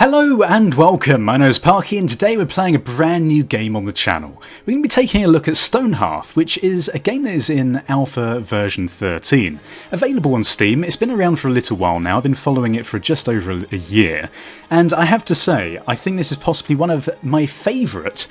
Hello and welcome, my name is Parky and today we're playing a brand new game on the channel. We're going to be taking a look at StoneHearth, which is a game that is in alpha version 13. Available on Steam, it's been around for a little while now, I've been following it for just over a year, and I have to say, I think this is possibly one of my favourite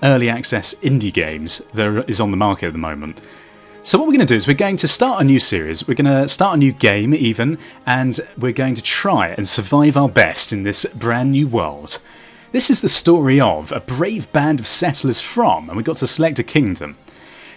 early access indie games that is on the market at the moment. So what we're going to do is we're going to start a new series, we're going to start a new game even, and we're going to try and survive our best in this brand new world. This is the story of a brave band of settlers from, and we've got to select a kingdom.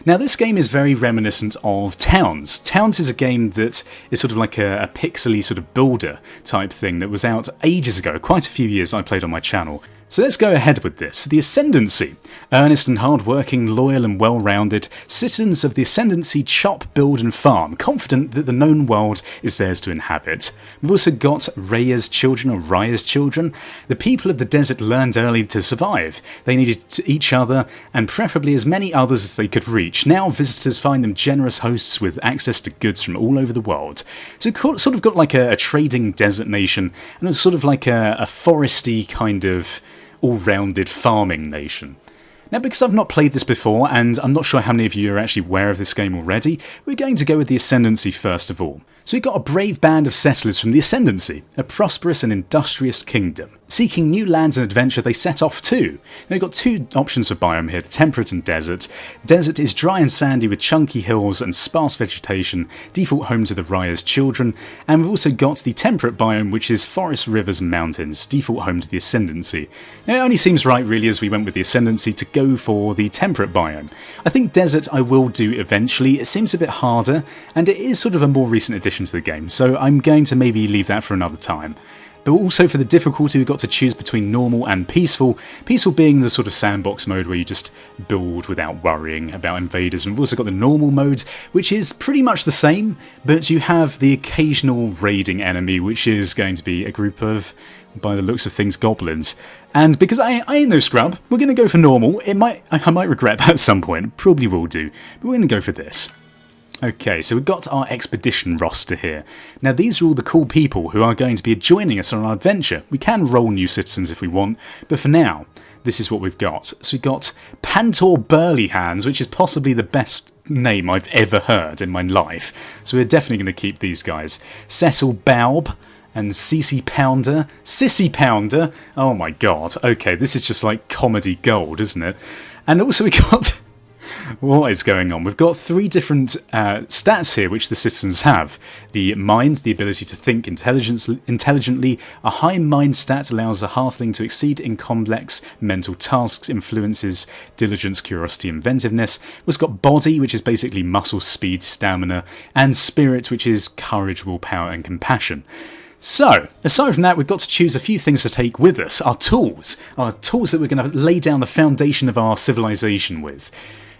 Now this game is very reminiscent of Towns. Towns is a game that is sort of like a pixely sort of builder type thing that was out ages ago, quite a few years I played on my channel. So let's go ahead with this. The Ascendancy. Earnest and hard-working, loyal and well-rounded, citizens of the Ascendancy chop, build and farm, confident that the known world is theirs to inhabit. We've also got Raya's children, or Raya's children. The people of the desert learned early to survive. They needed each other, and preferably as many others as they could reach. Now visitors find them generous hosts with access to goods from all over the world. So we've sort of got like a trading desert nation, and it's sort of like a foresty kind of all-rounded farming nation. Now, because I've not played this before, and I'm not sure how many of you are actually aware of this game already, we're going to go with the Ascendancy first of all. So we've got a brave band of settlers from the Ascendancy, a prosperous and industrious kingdom. Seeking new lands and adventure, they set off too. Now we've got two options for biome here, the temperate and desert. Desert is dry and sandy with chunky hills and sparse vegetation, default home to the Raya's children, and we've also got the temperate biome, which is forests, rivers and mountains, default home to the Ascendancy. Now it only seems right really as we went with the Ascendancy to go for the temperate biome. I think desert I will do eventually, it seems a bit harder, and it is sort of a more recent addition to the game, so I'm going to maybe leave that for another time. But also for the difficulty we've got to choose between normal and peaceful. Peaceful being the sort of sandbox mode where you just build without worrying about invaders. And we've also got the normal mode, which is pretty much the same, but you have the occasional raiding enemy, which is going to be a group of, by the looks of things, goblins. And because I ain't no scrub, we're going to go for normal. I might regret that at some point, probably will do, but we're going to go for this. Okay, so we've got our expedition roster here. Now these are all the cool people who are going to be joining us on our adventure. We can roll new citizens if we want, but for now, this is what we've got. So we've got Pantor Burlyhands, which is possibly the best name I've ever heard in my life. So we're definitely going to keep these guys. Cecil Baub and Cicci Pounder. Sissy Pounder! Oh my god, okay, this is just like comedy gold, isn't it? And also we got... What is going on? We've got three different stats here which the citizens have. The mind, the ability to think intelligently. A high mind stat allows a halfling to exceed in complex mental tasks, influences diligence, curiosity, inventiveness. We've got body, which is basically muscle, speed, stamina, and spirit, which is courage, willpower, and compassion. So, aside from that, we've got to choose a few things to take with us. Our tools that we're going to lay down the foundation of our civilization with.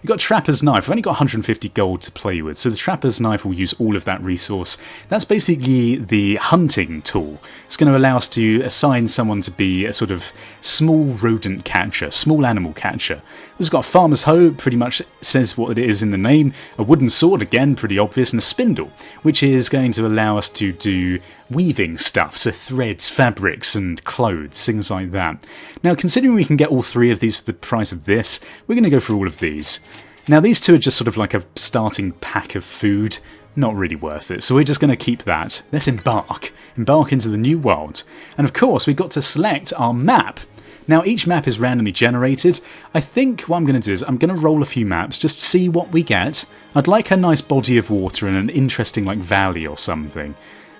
We've got Trapper's Knife. We've only got 150 gold to play with, so the Trapper's Knife will use all of that resource. That's basically the hunting tool. It's going to allow us to assign someone to be a sort of small rodent catcher, small animal catcher. We've got Farmer's Hoe, pretty much says what it is in the name. A wooden sword, again, pretty obvious, and a spindle, which is going to allow us to do weaving stuff, so threads, fabrics and clothes, things like that. Now considering we can get all three of these for the price of this, we're going to go for all of these. Now these two are just sort of like a starting pack of food, not really worth it, so we're just going to keep that. Let's embark into the new world. And of course we've got to select our map. Now each map is randomly generated. I think what I'm going to do is I'm going to roll a few maps just to see what we get. I'd like a nice body of water and an interesting like valley or something.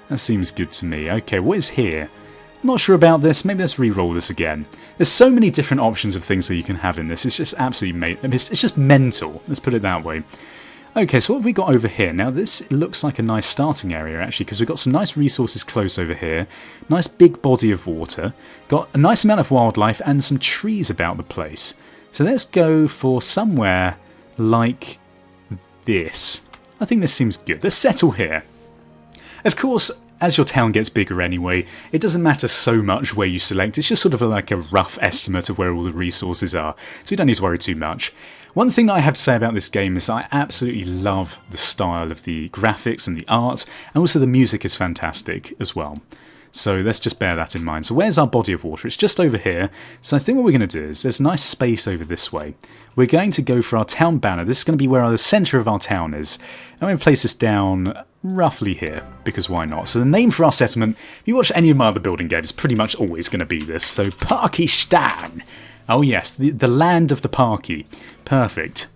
That seems good to me. Okay, what is here? Not sure about this. Maybe let's re-roll this again. There's so many different options of things that you can have in this. It's just absolutely it's just mental. Let's put it that way. Okay, so what have we got over here? Now this looks like a nice starting area actually, because we've got some nice resources close over here. Nice big body of water. Got a nice amount of wildlife and some trees about the place. So let's go for somewhere like this. I think this seems good. Let's settle here. Of course, as your town gets bigger anyway, it doesn't matter so much where you select, it's just sort of like a rough estimate of where all the resources are, so you don't need to worry too much. One thing that I have to say about this game is I absolutely love the style of the graphics and the art, and also the music is fantastic as well. So let's just bear that in mind. So where's our body of water? It's just over here. So I think what we're going to do is there's a nice space over this way. We're going to go for our town banner. This is going to be where the centre of our town is. I'm going to place this down roughly here, because why not? So the name for our settlement, if you watch any of my other building games, it's pretty much always going to be this. So Parkystan. Oh yes, the land of the Parky. Perfect.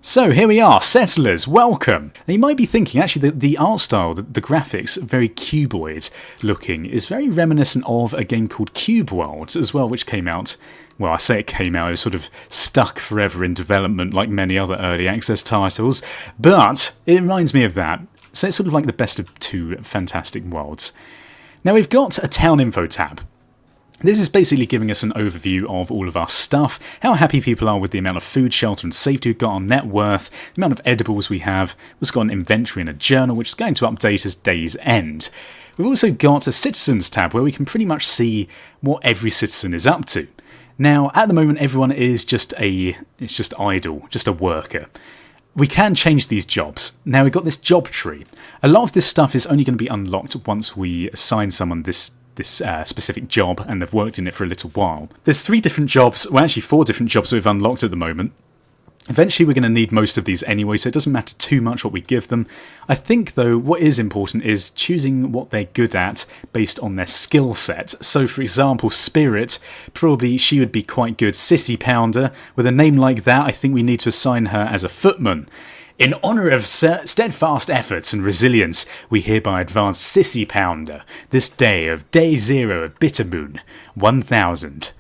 So here we are, settlers, welcome! Now you might be thinking, actually the art style, the graphics, very cuboid looking, is very reminiscent of a game called Cube World as well, which came out, well I say it came out, it was sort of stuck forever in development like many other early access titles, but it reminds me of that. So it's sort of like the best of two fantastic worlds. Now we've got a town info tab. This is basically giving us an overview of all of our stuff, how happy people are with the amount of food, shelter and safety we've got, our net worth, the amount of edibles we have. We've got an inventory and a journal which is going to update as days end. We've also got a citizens tab where we can pretty much see what every citizen is up to. Now at the moment everyone is just idle, just a worker. We can change these jobs. Now we've got this job tree. A lot of this stuff is only going to be unlocked once we assign someone this specific job and they've worked in it for a little while. There's 3 different jobs, well actually 4 different jobs that we've unlocked at the moment. Eventually we're going to need most of these anyway, so it doesn't matter too much what we give them. I think though what is important is choosing what they're good at based on their skill set. So for example, Spirit, probably she would be quite good. Sissy Pounder, with a name like that I think we need to assign her as a footman. In honour of steadfast efforts and resilience, we hereby advance Sissy Pounder, this day of Day 0 of Bittermoon, 1000.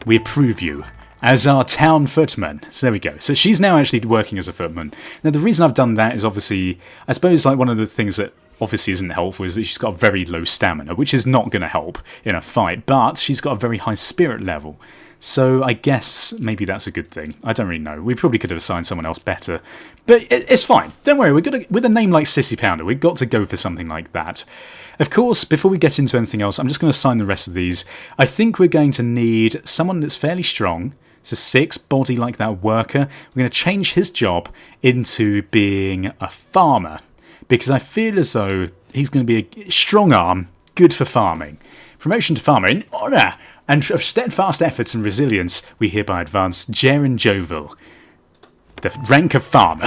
We approve you as our town footman. So there we go. So she's now actually working as a footman. Now the reason I've done that is obviously, I suppose like one of the things that obviously isn't helpful is that she's got very low stamina, which is not going to help in a fight, but she's got a very high spirit level. So I guess maybe that's a good thing. I don't really know. We probably could have assigned someone else better. But it's fine. Don't worry. With a name like Sissy Pounder, we've got to go for something like that. Of course, before we get into anything else, I'm just going to assign the rest of these. I think we're going to need someone that's fairly strong. So 6, body like that worker. We're going to change his job into being a farmer. Because I feel as though he's going to be a strong arm, good for farming. Promotion to farmer in honour and of steadfast efforts and resilience, we hereby advance Jaren Jovel, the rank of farmer.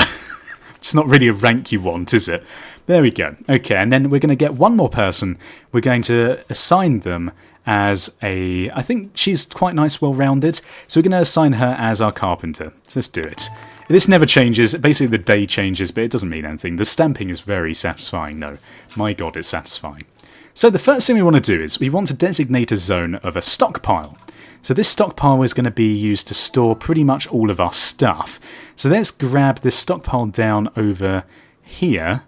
It's not really a rank you want, is it? There we go. Okay, and then we're going to get one more person. We're going to assign them as a... I think she's quite nice, well-rounded. So we're going to assign her as our carpenter. So let's do it. This never changes. Basically, the day changes, but it doesn't mean anything. The stamping is very satisfying, though. My God, it's satisfying. So the first thing we want to do is we want to designate a zone of a stockpile. So this stockpile is going to be used to store pretty much all of our stuff. So let's grab this stockpile down over here,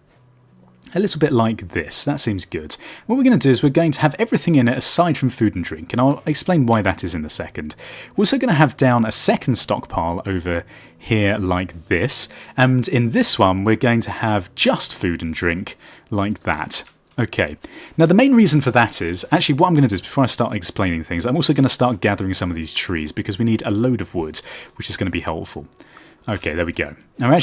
a little bit like this. That seems good. What we're going to do is we're going to have everything in it aside from food and drink, and I'll explain why that is in a second. We're also going to have down a second stockpile over here like this, and in this one we're going to have just food and drink like that. Okay, now the main reason for that is, actually what I'm going to do is before I start explaining things, I'm also going to start gathering some of these trees because we need a load of wood, which is going to be helpful. Okay, there we go. Now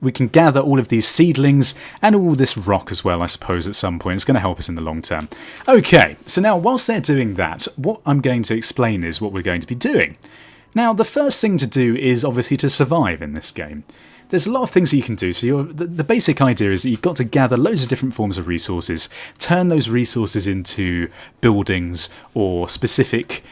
we can gather all of these seedlings and all this rock as well, I suppose, at some point. It's going to help us in the long term. Okay, so now whilst they're doing that, what I'm going to explain is what we're going to be doing. Now, the first thing to do is obviously to survive in this game. There's a lot of things that you can do. So the basic idea is that you've got to gather loads of different forms of resources, turn those resources into buildings or specific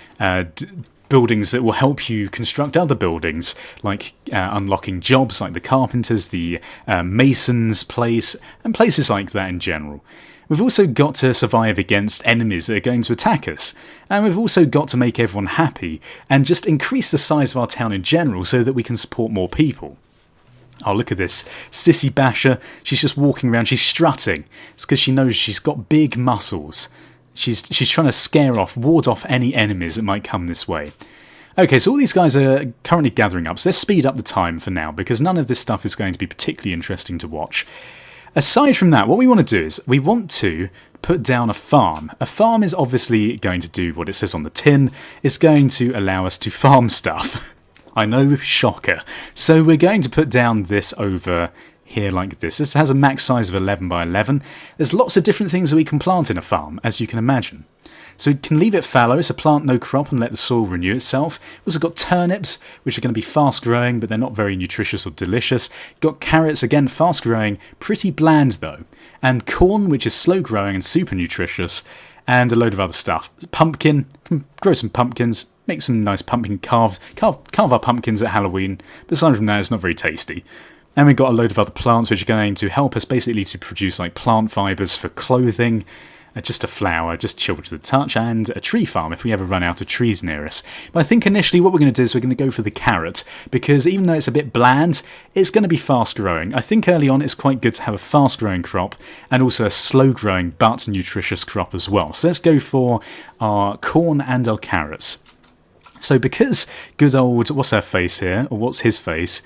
buildings that will help you construct other buildings, like unlocking jobs like the carpenters, the masons place, and places like that in general. We've also got to survive against enemies that are going to attack us. And we've also got to make everyone happy and just increase the size of our town in general so that we can support more people. Oh, look at this. Sissy Basher. She's just walking around. She's strutting. It's because she knows she's got big muscles. She's trying to ward off any enemies that might come this way. Okay, so all these guys are currently gathering up. So let's speed up the time for now because none of this stuff is going to be particularly interesting to watch. Aside from that, what we want to do is we want to put down a farm. A farm is obviously going to do what it says on the tin. It's going to allow us to farm stuff. I know, shocker. So we're going to put down this over here like this. This has a max size of 11 by 11. There's lots of different things that we can plant in a farm, as you can imagine. So we can leave it fallow, so plant no crop and let the soil renew itself. We've also got turnips, which are going to be fast growing, but they're not very nutritious or delicious. Got carrots, again fast growing, pretty bland though. And corn, which is slow growing and super nutritious, and a load of other stuff. Pumpkin, can grow some pumpkins, make some nice pumpkin carve our pumpkins at Halloween, but aside from that it's not very tasty. And we've got a load of other plants which are going to help us basically to produce like plant fibres for clothing, just a flower, just chilled to the touch, and a tree farm if we ever run out of trees near us. But I think initially what we're going to do is we're going to go for the carrot, because even though it's a bit bland, it's going to be fast growing. I think early on it's quite good to have a fast growing crop and also a slow growing but nutritious crop as well. So let's go for our corn and our carrots. So because good old, what's her face here, or what's his face,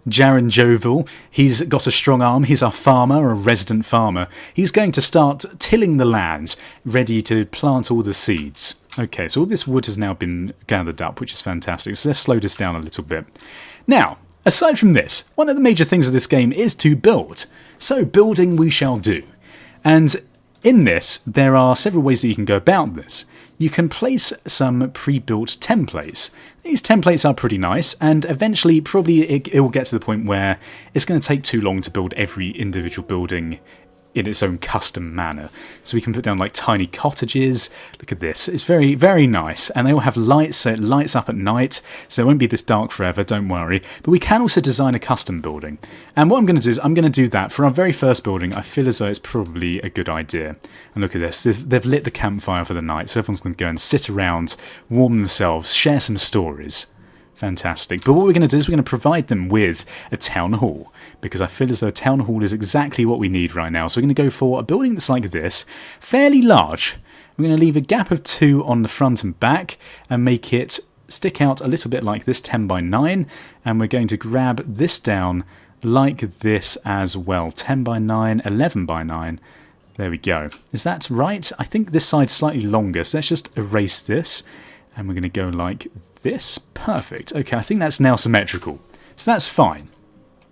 Jaron Jovial, he's got a strong arm, he's our farmer, a resident farmer. He's going to start tilling the land, ready to plant all the seeds. Okay, so all this wood has now been gathered up, which is fantastic. So let's slow this down a little bit. Now, aside from this, one of the major things of this game is to build. So building we shall do. And in this, there are several ways that you can go about this. You can place some pre-built templates. These templates are pretty nice, and eventually probably it will get to the point where it's going to take too long to build every individual building in its own custom manner. So we can put down like tiny cottages. Look at this, it's very, very nice, and they all have lights, so it lights up at night, so it won't be this dark forever, don't worry. But we can also design a custom building, and what I'm going to do is I'm going to do that for our very first building. I feel as though it's probably a good idea. And look at this, they've lit the campfire for the night, so everyone's going to go and sit around, warm themselves, share some stories. Fantastic. But what we're going to do is we're going to provide them with a town hall, because I feel as though a town hall is exactly what we need right now. So we're going to go for a building that's like this, fairly large. We're going to leave a gap of 2 on the front and back and make it stick out a little bit like this, 10 by 9. And we're going to grab this down like this as well, 10 by 9, 11 by 9. There we go. Is that right? I think this side's slightly longer, so let's just erase this. And we're going to go like this. Perfect. Okay, I think that's now symmetrical. So that's fine.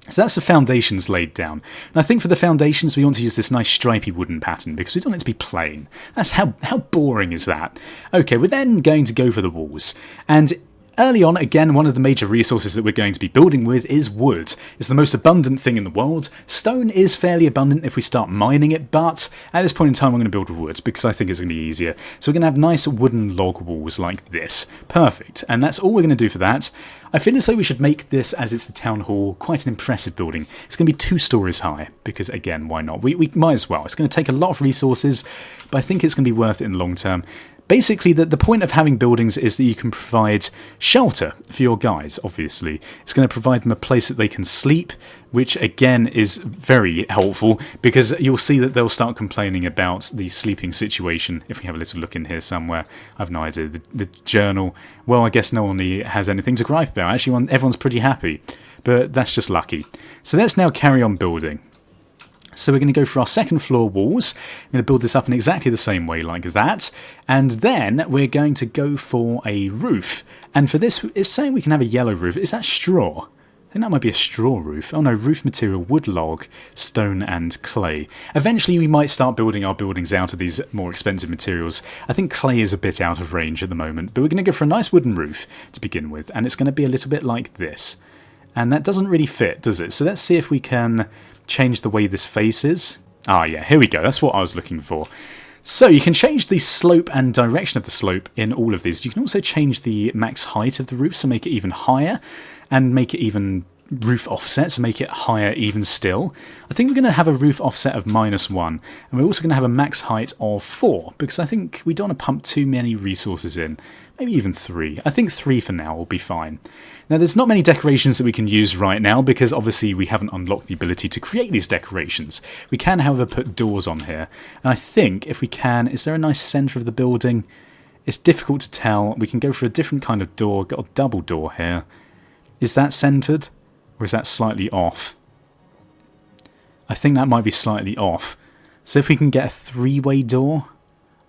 So that's the foundations laid down. And I think for the foundations we want to use this nice stripy wooden pattern because we don't want it to be plain. That's how boring is that? Okay, we're then going to go for the walls. And early on, again, one of the major resources that we're going to be building with is wood. It's the most abundant thing in the world. Stone is fairly abundant if we start mining it, but at this point in time I'm going to build wood because I think it's going to be easier. So we're going to have nice wooden log walls like this. Perfect. And that's all we're going to do for that. I feel as though we should make this, as it's the town hall, quite an impressive building. It's going to be 2 stories high, because again, why not? We might as well. It's going to take a lot of resources, but I think it's going to be worth it in the long term. Basically, the point of having buildings is that you can provide shelter for your guys, obviously. It's going to provide them a place that they can sleep, which again is very helpful, because you'll see that they'll start complaining about the sleeping situation. If we have a little look in here somewhere, I have no idea. The journal, well, I guess no one has anything to gripe about. Actually, everyone's pretty happy, but that's just lucky. So let's now carry on building. So we're going to go for our second floor walls. I'm going to build this up in exactly the same way like that. And then we're going to go for a roof. And for this, it's saying we can have a yellow roof. Is that straw? I think that might be a straw roof. Oh no, roof material, wood log, stone and clay. Eventually we might start building our buildings out of these more expensive materials. I think clay is a bit out of range at the moment. But we're going to go for a nice wooden roof to begin with. And it's going to be a little bit like this. And that doesn't really fit, does it? So let's see if we can change the way this faces. Ah yeah, here we go, that's what I was looking for. So you can change the slope and direction of the slope in all of these. You can also change the max height of the roof, so make it even higher, and make it even roof offset, so make it higher even still. I think we're going to have a roof offset of -1, and we're also going to have a max height of 4, because I think we don't want to pump too many resources in. Maybe even 3. I think 3 for now will be fine. Now there's not many decorations that we can use right now because obviously we haven't unlocked the ability to create these decorations. We can however put doors on here, and I think if we can, is there a nice centre of the building? It's difficult to tell. We can go for a different kind of door. Got a double door here. Is that centred or is that slightly off? I think that might be slightly off. So if we can get a 3-way door,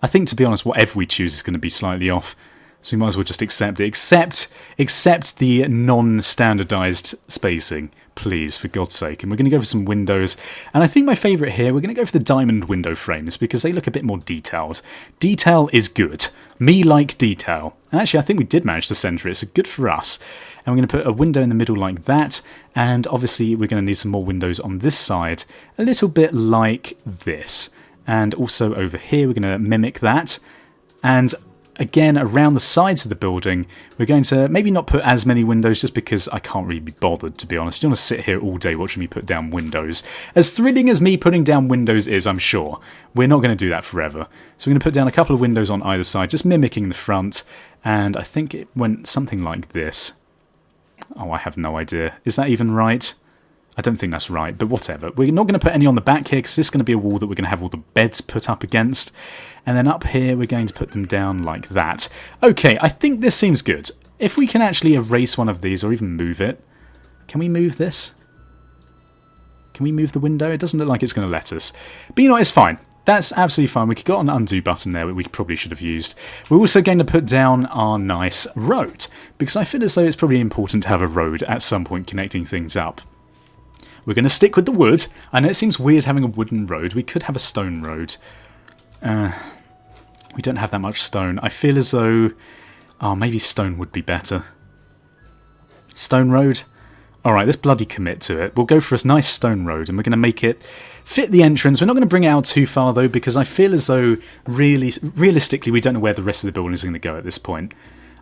I think to be honest whatever we choose is going to be slightly off. So we might as well just accept it. Accept the non-standardized spacing, please, for God's sake. And we're going to go for some windows. And I think my favourite here, we're going to go for the diamond window frames because they look a bit more detailed. Detail is good. Me like detail. And actually, I think we did manage to centre it, so good for us. And we're going to put a window in the middle like that. And obviously, we're going to need some more windows on this side, a little bit like this. And also over here, we're going to mimic that. And again, around the sides of the building, we're going to maybe not put as many windows just because I can't really be bothered, to be honest. You don't want to sit here all day watching me put down windows. As thrilling as me putting down windows is, I'm sure, we're not going to do that forever. So we're going to put down a couple of windows on either side, just mimicking the front. And I think it went something like this. Oh, I have no idea. Is that even right? I don't think that's right, but whatever. We're not going to put any on the back here because this is going to be a wall that we're going to have all the beds put up against. And then up here, we're going to put them down like that. Okay, I think this seems good. If we can actually erase one of these or even move it. Can we move this? Can we move the window? It doesn't look like it's going to let us. But you know what, it's fine. That's absolutely fine. We could got an undo button there, we probably should have used. We're also going to put down our nice road, because I feel as though it's probably important to have a road at some point connecting things up. We're going to stick with the wood. I know it seems weird having a wooden road. We could have a stone road. We don't have that much stone. I feel as though... Oh, maybe stone would be better. Stone road? Alright, let's bloody commit to it. We'll go for a nice stone road and we're going to make it fit the entrance. We're not going to bring it out too far though because I feel as though realistically we don't know where the rest of the building is going to go at this point.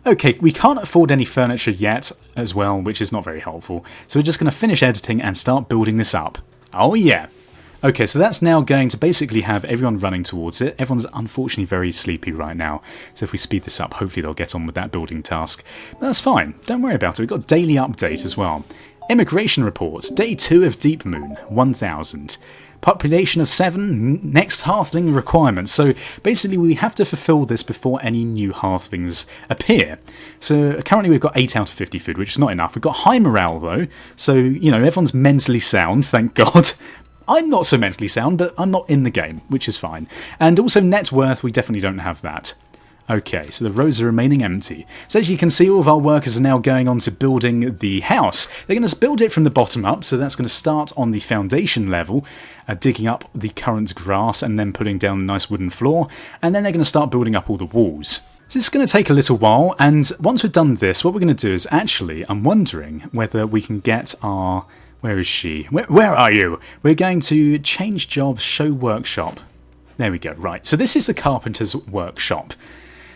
Okay, we can't afford any furniture yet as well, which is not very helpful. So we're just going to finish editing and start building this up. Oh yeah. Okay, so that's now going to basically have everyone running towards it. Everyone's unfortunately very sleepy right now. So if we speed this up, hopefully they'll get on with that building task. But that's fine. Don't worry about it. We've got a daily update as well. Immigration report. Day 2 of Deep Moon. 1,000. Population of 7. Next Halfling requirements. So basically we have to fulfill this before any new Halflings appear. So currently we've got 8 out of 50 food, which is not enough. We've got high morale though. So, you know, everyone's mentally sound, thank God. I'm not so mentally sound, but I'm not in the game, which is fine. And also net worth, we definitely don't have that. Okay, so the rows are remaining empty. So as you can see, all of our workers are now going on to building the house. They're going to build it from the bottom up, so that's going to start on the foundation level, digging up the current grass and then putting down a nice wooden floor, and then they're going to start building up all the walls. So it's going to take a little while, and once we've done this, what we're going to do is actually, I'm wondering whether we can get our... Where is she? Where are you? We're going to change jobs, show workshop. There we go, right. So this is the carpenter's workshop.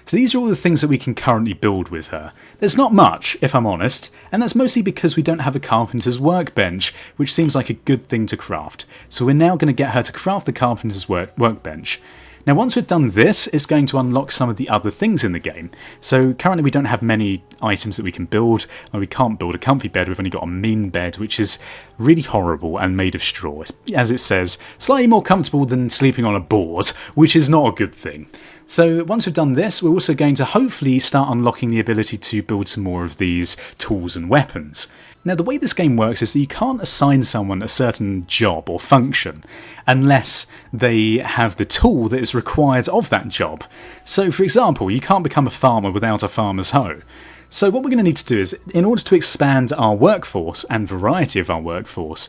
So these are all the things that we can currently build with her. There's not much, if I'm honest, and that's mostly because we don't have a carpenter's workbench, which seems like a good thing to craft. So we're now going to get her to craft the carpenter's workbench. Now once we've done this, it's going to unlock some of the other things in the game. So currently we don't have many items that we can build. Like we can't build a comfy bed, we've only got a mean bed, which is really horrible and made of straw. It's, as it says, slightly more comfortable than sleeping on a board, which is not a good thing. So once we've done this, we're also going to hopefully start unlocking the ability to build some more of these tools and weapons. Now the way this game works is that you can't assign someone a certain job or function unless they have the tool that is required of that job. So for example, you can't become a farmer without a farmer's hoe. So what we're going to need to do is, in order to expand our workforce and variety of our workforce,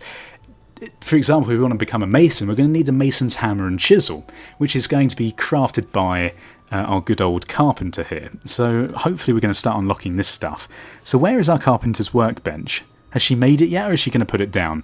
for example, if we want to become a mason, we're going to need a mason's hammer and chisel, which is going to be crafted by our good old carpenter here. So hopefully we're going to start unlocking this stuff. So where is our carpenter's workbench? Has she made it yet, or is she going to put it down?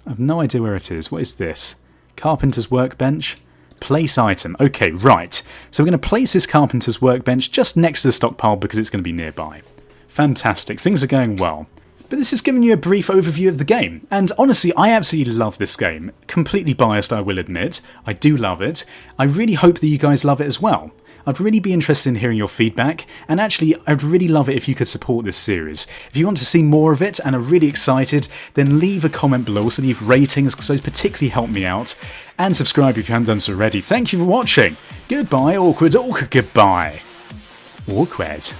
I have no idea where it is. What is this? Carpenter's workbench? Place item. Okay, right. So we're going to place this carpenter's workbench just next to the stockpile because it's going to be nearby. Fantastic. Things are going well. But this has given you a brief overview of the game, and honestly I absolutely love this game. Completely biased, I will admit. I do love it. I really hope that you guys love it as well. I'd really be interested in hearing your feedback, and actually I'd really love it if you could support this series. If you want to see more of it and are really excited, then leave a comment below, also leave ratings because those particularly help me out, and subscribe if you haven't done so already. Thank you for watching. Goodbye, awkward, goodbye. Awkward.